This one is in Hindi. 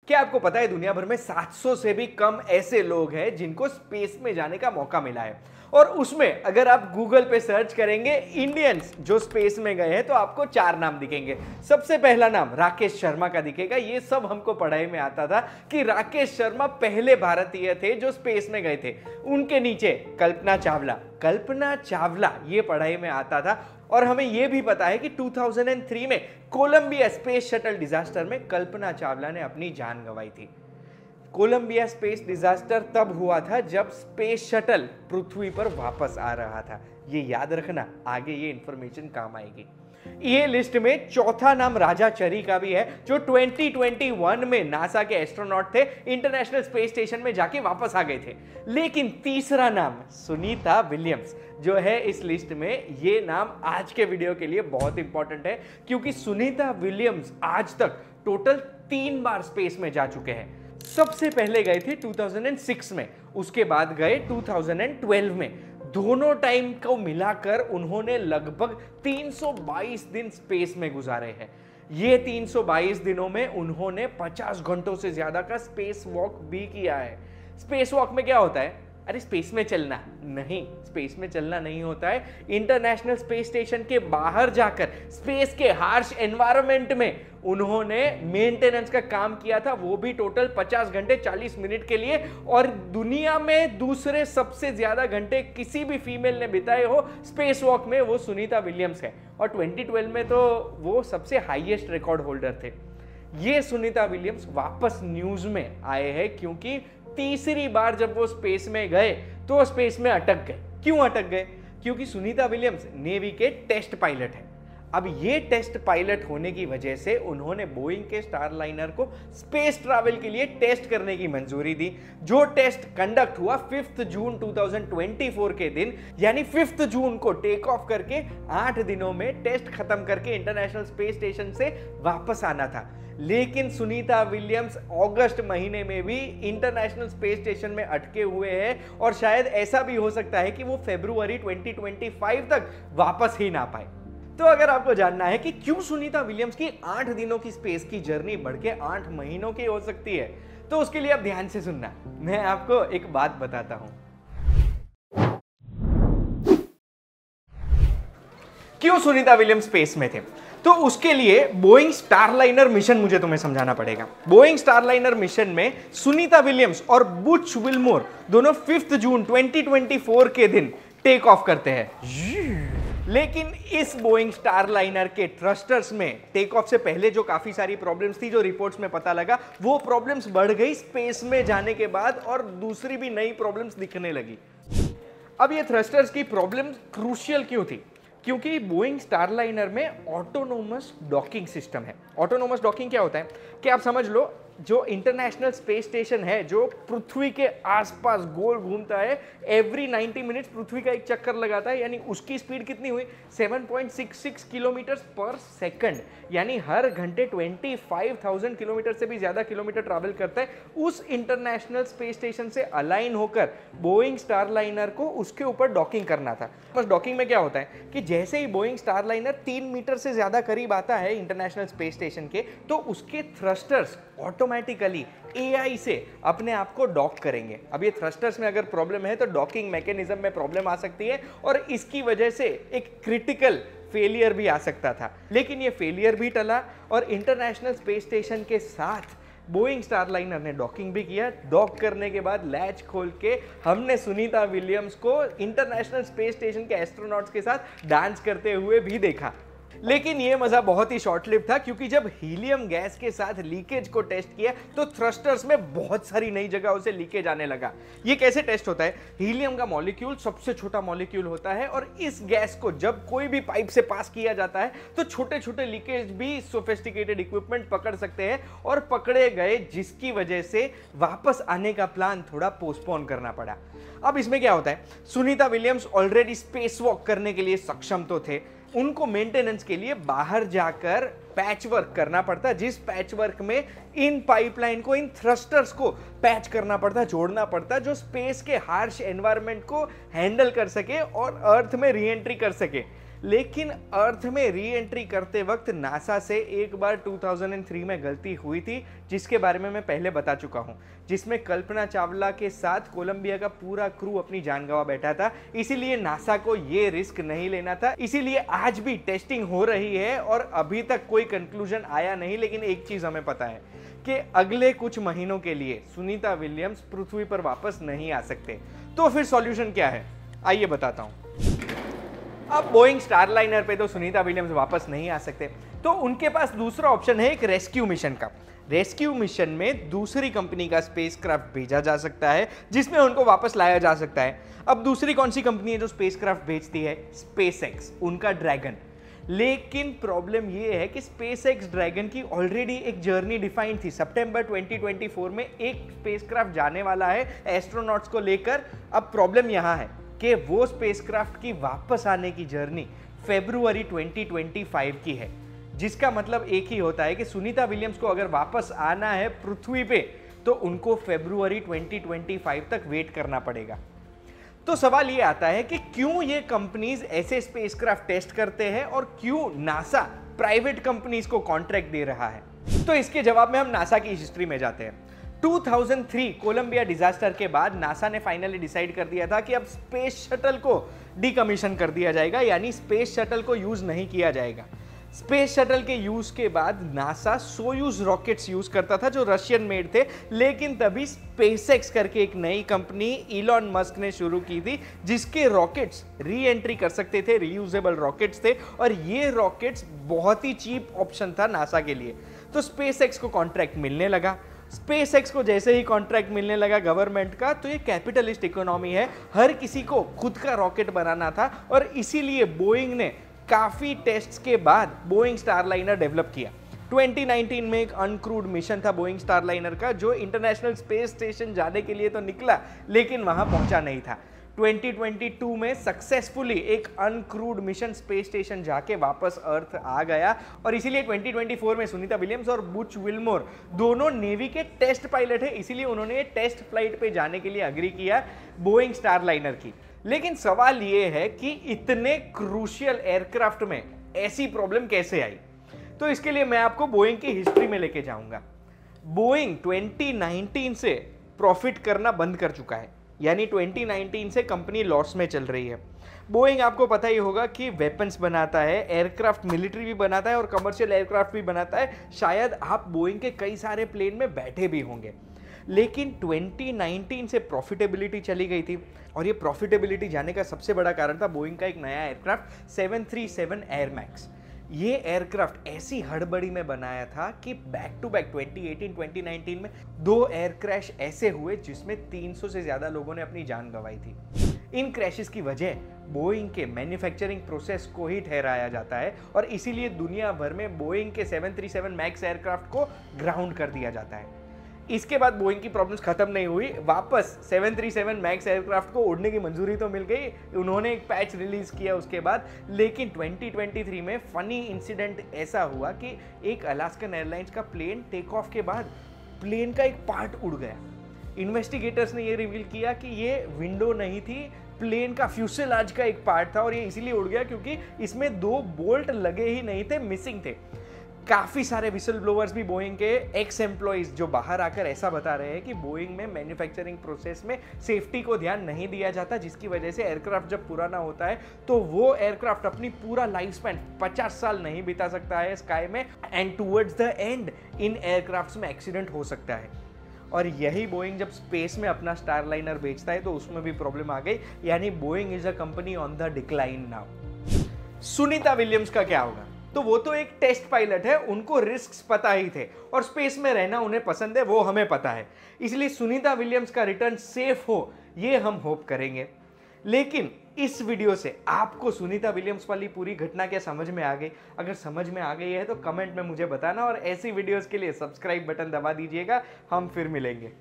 क्या आपको पता है दुनिया भर में 700 से भी कम ऐसे लोग हैं जिनको स्पेस में जाने का मौका मिला है। और उसमें अगर आप गूगल पे सर्च करेंगे इंडियंस जो स्पेस में गए हैं तो आपको 4 नाम दिखेंगे। सबसे पहला नाम राकेश शर्मा का दिखेगा। ये सब हमको पढ़ाई में आता था कि राकेश शर्मा पहले भारतीय थे जो स्पेस में गए थे। उनके नीचे कल्पना चावला ये पढ़ाई में आता था। और हमें यह भी पता है कि 2003 में कोलंबिया स्पेस शटल डिजास्टर में कल्पना चावला ने अपनी जान गंवाई थी। कोलंबिया स्पेस डिजास्टर तब हुआ था जब स्पेस शटल पृथ्वी पर वापस आ रहा था। ये याद रखना, आगे ये इंफॉर्मेशन काम आएगी। ये लिस्ट में चौथा नाम राजा चरी का भी है जो 2021 में नासा के एस्ट्रोनॉट थे, इंटरनेशनल स्पेस स्टेशन में जाके वापस आ गए थे। लेकिन तीसरा नाम सुनीता विलियम्स जो है इस लिस्ट में, ये नाम आज के वीडियो के लिए बहुत इंपॉर्टेंट है क्योंकि सुनीता विलियम्स आज तक टोटल 3 बार स्पेस में जा चुके हैं। सबसे पहले गए थे 2006 में, उसके बाद गए 2012 में। दोनों टाइम को मिलाकर उन्होंने लगभग 322 दिन स्पेस में गुजारे हैं। ये 322 दिनों में उन्होंने 50 घंटों से ज्यादा का स्पेस वॉक भी किया है। स्पेस वॉक में क्या होता है? अरे स्पेस में चलना नहीं, स्पेस में चलना नहीं होता है। इंटरनेशनल स्पेस स्टेशन के बाहर जाकर स्पेस के हार्श एनवायरनमेंट में उन्होंने मेंटेनेंस का काम किया था, वो भी टोटल 50 घंटे 40 मिनट के लिए। और दुनिया में दूसरे सबसे ज्यादा घंटे किसी भी फीमेल ने बिताए हो स्पेस वॉक में, वो सुनीता विलियम्स है। और 2012 में तो वो सबसे हाईएस्ट रिकॉर्ड होल्डर थे। ये सुनीता विलियम्स वापस न्यूज में आए हैं क्योंकि तीसरी बार जब वो स्पेस में गए तो स्पेस में अटक गए। क्यों अटक गए? क्योंकि सुनीता विलियम्स नेवी के टेस्ट पायलट हैं। अब ये टेस्ट पायलट होने की वजह से उन्होंने बोइंग के स्टारलाइनर को स्पेस ट्रैवल के लिए टेस्ट करने की मंजूरी दी। जो टेस्ट कंडक्ट हुआ 5 जून 2024 के दिन, यानी 5 जून को टेक ऑफ करके 8 दिनों में टेस्ट खत्म करके इंटरनेशनल स्पेस स्टेशन से वापस आना था। लेकिन सुनीता विलियम्स अगस्त महीने में भी इंटरनेशनल स्पेस स्टेशन में अटके हुए हैं और शायद ऐसा भी हो सकता है कि वो फरवरी 2025 तक वापस ही ना पाए। तो अगर आपको जानना है कि क्यों सुनीता विलियम्स की 8 दिनों की स्पेस की जर्नी बढ़ के 8 महीनों की हो सकती है, तो उसके लिए आप ध्यान से सुनना। मैं आपको एक बात बताता हूं। क्यों सुनीता विलियम्स स्पेस में थे? तो उसके लिए बोइंग स्टारलाइनर मिशन मुझे तुम्हें समझाना पड़ेगा। बोइंग स्टारलाइनर मिशन में सुनीता विलियम्स और बुच विल्मोर दोनों 5 जून 2024 के दिन टेक ऑफ करते हैं। लेकिन इस बोइंग स्टारलाइनर के थ्रस्टर्स में टेक ऑफ से पहले जो काफी सारी प्रॉब्लम्स थी, जो रिपोर्ट्स में पता लगा, वो प्रॉब्लम्स बढ़ गई स्पेस में जाने के बाद और दूसरी भी नई प्रॉब्लम्स दिखने लगी। अब ये थ्रस्टर्स की प्रॉब्लम क्रूशियल क्यों थी? क्योंकि बोइंग स्टारलाइनर में ऑटोनोमस डॉकिंग सिस्टम है। ऑटोनोमस डॉकिंग क्या होता है कि आप समझ लो, जो इंटरनेशनल स्पेस स्टेशन है जो पृथ्वी के आसपास गोल घूमता है, एवरी 90 मिनट्स पृथ्वी का एक चक्कर लगाता है, यानी उसकी स्पीड कितनी हुई? 7.66 किलोमीटर पर सेकंड, यानी हर घंटे 25,000 किलोमीटर से भी ज्यादा किलोमीटर ट्रैवल करता है। उस इंटरनेशनल स्पेस स्टेशन से अलाइन होकर बोइंग स्टारलाइनर को उसके ऊपर डॉकिंग करना था। बस डॉकिंग में क्या होता है कि जैसे ही बोइंग स्टारलाइनर 3 मीटर से ज्यादा करीब आता है इंटरनेशनल स्पेस स्टेशन के, तो उसके थ्रस्टर्स ऑटोमेटिकली एआई से अपने आप को डॉक करेंगे। अब ये थ्रस्टर्स में अगर प्रॉब्लम है तो डॉकिंग मैकेनिज्म में प्रॉब्लम आ सकती है और इसकी वजह से एक क्रिटिकल फेलियर भी आ सकता था। लेकिन ये फेलियर भी टला और इंटरनेशनल स्पेस स्टेशन के साथ बोइंग स्टारलाइनर ने डॉकिंग भी किया। डॉक करने के बाद लैच खोल के हमने सुनीता विलियम्स को इंटरनेशनल स्पेस स्टेशन के एस्ट्रोनॉट्स के साथ डांस करते हुए भी देखा। लेकिन ये मजा बहुत ही शॉर्ट लिव था क्योंकि जब हीलियम गैस के साथ लीकेज को टेस्ट किया तो थ्रस्टर्स में बहुत सारी नई जगहों से लीकेज आने लगा। ये कैसे टेस्ट होता है? हीलियम का मॉलिक्यूल सबसे छोटा मॉलिक्यूल होता है और इस गैस को जब कोई भी पाइप से पास किया जाता है तो छोटे छोटे लीकेज भी सोफिस्टिकेटेड इक्विपमेंट पकड़ सकते हैं और पकड़े गए, जिसकी वजह से वापस आने का प्लान थोड़ा पोस्टपोन करना पड़ा। अब इसमें क्या होता है, Sunita Williams already space walk करने के लिए सक्षम तो थे, उनको मेंटेनेंस के लिए बाहर जाकर पैच वर्क करना पड़ता, जिस पैच वर्क में इन पाइपलाइन को, इन थ्रस्टर्स को पैच करना पड़ता, जोड़ना पड़ता, जो स्पेस के हार्श एनवायरनमेंट को हैंडल कर सके और अर्थ में री एंट्री कर सके। लेकिन अर्थ में री एंट्री करते वक्त नासा से एक बार 2003 में गलती हुई थी, जिसके बारे में मैं पहले बता चुका हूं, जिसमें कल्पना चावला के साथ कोलंबिया का पूरा क्रू अपनी जान गंवा बैठा था। इसीलिए नासा को ये रिस्क नहीं लेना था। इसीलिए आज भी टेस्टिंग हो रही है और अभी तक कोई कंक्लूजन आया नहीं। लेकिन एक चीज हमें पता है कि अगले कुछ महीनों के लिए सुनीता विलियम्स पृथ्वी पर वापस नहीं आ सकते। तो फिर सॉल्यूशन क्या है, आइए बताता हूं। अब बोइंग स्टारलाइनर पे तो सुनीता विलियम्स वापस नहीं आ सकते, तो उनके पास दूसरा ऑप्शन है एक रेस्क्यू मिशन का। रेस्क्यू मिशन में दूसरी कंपनी का स्पेसक्राफ्ट भेजा जा सकता है, जिसमें उनको वापस लाया जा सकता है। अब दूसरी कौन सी कंपनी है जो स्पेसक्राफ्ट भेजती है? स्पेसएक्स, उनका ड्रैगन। लेकिन प्रॉब्लम यह है कि स्पेसएक्स ड्रैगन की ऑलरेडी एक जर्नी डिफाइंड थी। सितंबर 2024 में एक स्पेसक्राफ्ट जाने वाला है एस्ट्रोनॉट्स को लेकर। अब प्रॉब्लम यहां है कि वो स्पेसक्राफ्ट की वापस आने की जर्नी फरवरी 2025 की है, जिसका मतलब एक ही होता है कि सुनीता विलियम्स को अगर वापस आना है पृथ्वी पे तो उनको फरवरी 2025 तक वेट करना पड़ेगा। तो सवाल ये आता है कि क्यों ये कंपनीज ऐसे स्पेसक्राफ्ट टेस्ट करते हैं और क्यों नासा प्राइवेट कंपनीज को कॉन्ट्रैक्ट दे रहा है? तो इसके जवाब में हम नासा की हिस्ट्री में जाते हैं। 2003 कोलंबिया डिजास्टर के बाद नासा ने फाइनली डिसाइड कर दिया था कि अब स्पेस शटल को डीकमीशन कर दिया जाएगा, यानी स्पेस शटल को यूज नहीं किया जाएगा। स्पेस शटल के यूज के बाद नासा सोयूज रॉकेट्स यूज करता था जो रशियन मेड थे। लेकिन तभी स्पेसएक्स करके एक नई कंपनी इलॉन मस्क ने शुरू की थी, जिसके रॉकेट्स री एंट्री कर सकते थे, रीयूजेबल रॉकेट्स थे, और ये रॉकेट्स बहुत ही चीप ऑप्शन था नासा के लिए। तो स्पेसएक्स को कॉन्ट्रैक्ट मिलने लगा। स्पेसएक्स को जैसे ही कॉन्ट्रैक्ट मिलने लगा गवर्नमेंट का, तो ये कैपिटलिस्ट इकोनॉमी है, हर किसी को खुद का रॉकेट बनाना था, और इसीलिए बोइंग ने काफी टेस्ट्स के बाद बोइंग स्टारलाइनर डेवलप किया। 2019 में एक अनक्रूड मिशन था बोइंग स्टारलाइनर का, जो इंटरनेशनल स्पेस स्टेशन जाने के लिए तो निकला लेकिन वहां पहुंचा नहीं था। 2022 में सक्सेसफुली एक अनक्रूड मिशन स्पेस स्टेशन जाके वापस अर्थ आ गया, और इसीलिए 2024 में सुनीता विलियम्स और बुच विल्मोर दोनों नेवी के टेस्ट पायलट है। इसीलिए उन्होंने टेस्ट फ्लाइट पे जाने के लिए अग्री किया बोइंग स्टारलाइनर की। लेकिन सवाल यह है कि इतने क्रूशियल एयरक्राफ्ट में ऐसी प्रॉब्लम कैसे आई? तो इसके लिए मैं आपको बोइंग की हिस्ट्री में लेके जाऊंगा। बोइंग 2019 से प्रॉफिट करना बंद कर चुका है, यानी 2019 से कंपनी लॉस में चल रही है। बोइंग आपको पता ही होगा कि वेपन्स बनाता है, एयरक्राफ्ट मिलिट्री भी बनाता है और कमर्शियल एयरक्राफ्ट भी बनाता है। शायद आप बोइंग के कई सारे प्लेन में बैठे भी होंगे। लेकिन 2019 से प्रॉफिटेबिलिटी चली गई थी, और ये प्रॉफिटेबिलिटी जाने का सबसे बड़ा कारण था बोइंग का एक नया एयरक्राफ्ट 737 एयर मैक्स। ये एयरक्राफ्ट ऐसी हड़बड़ी में बनाया था कि बैक टू बैक 2018-2019 में 2 एयर क्रैश ऐसे हुए जिसमें 300 से ज्यादा लोगों ने अपनी जान गंवाई थी। इन क्रैशेस की वजह बोइंग के मैन्युफैक्चरिंग प्रोसेस को ही ठहराया जाता है, और इसीलिए दुनिया भर में बोइंग के 737 मैक्स एयरक्राफ्ट को ग्राउंड कर दिया जाता है। इसके बाद बोइंग की प्रॉब्लम्स खत्म नहीं हुई, वापस 737 मैक्स एयरक्राफ्ट को उड़ने की मंजूरी तो मिल गई, उन्होंने एक पैच रिलीज किया उसके बाद। लेकिन 2023 में फनी इंसिडेंट ऐसा हुआ कि एक अलास्कन एयरलाइंस का प्लेन टेक ऑफ के बाद प्लेन का एक पार्ट उड़ गया। इन्वेस्टिगेटर्स ने ये रिवील किया कि ये विंडो नहीं थी, प्लेन का फ्यूसेलाज का एक पार्ट था, और ये इसीलिए उड़ गया क्योंकि इसमें 2 बोल्ट लगे ही नहीं थे, मिसिंग थे। काफ़ी सारे विसल ब्लोअर्स भी बोइंग के एक्स एम्प्लॉइज जो बाहर आकर ऐसा बता रहे हैं कि बोइंग में मैन्युफैक्चरिंग प्रोसेस में सेफ्टी को ध्यान नहीं दिया जाता, जिसकी वजह से एयरक्राफ्ट जब पुराना होता है तो वो एयरक्राफ्ट अपनी पूरा लाइफ स्पैन 50 साल नहीं बिता सकता है स्काई में, and towards the and in aircrafts में एक्सीडेंट हो सकता है। और यही बोइंग जब स्पेस में अपना स्टारलाइनर बेचता है तो उसमें भी प्रॉब्लम आ गई, यानी Boeing is a company on the decline now. Sunita Williams का क्या होगा? तो वो तो एक टेस्ट पायलट है, उनको रिस्क्स पता ही थे और स्पेस में रहना उन्हें पसंद है, वो हमें पता है। इसलिए सुनीता विलियम्स का रिटर्न सेफ हो ये हम होप करेंगे। लेकिन इस वीडियो से आपको सुनीता विलियम्स वाली पूरी घटना क्या समझ में आ गई? अगर समझ में आ गई है तो कमेंट में मुझे बताना, और ऐसी वीडियोस के लिए सब्सक्राइब बटन दबा दीजिएगा। हम फिर मिलेंगे।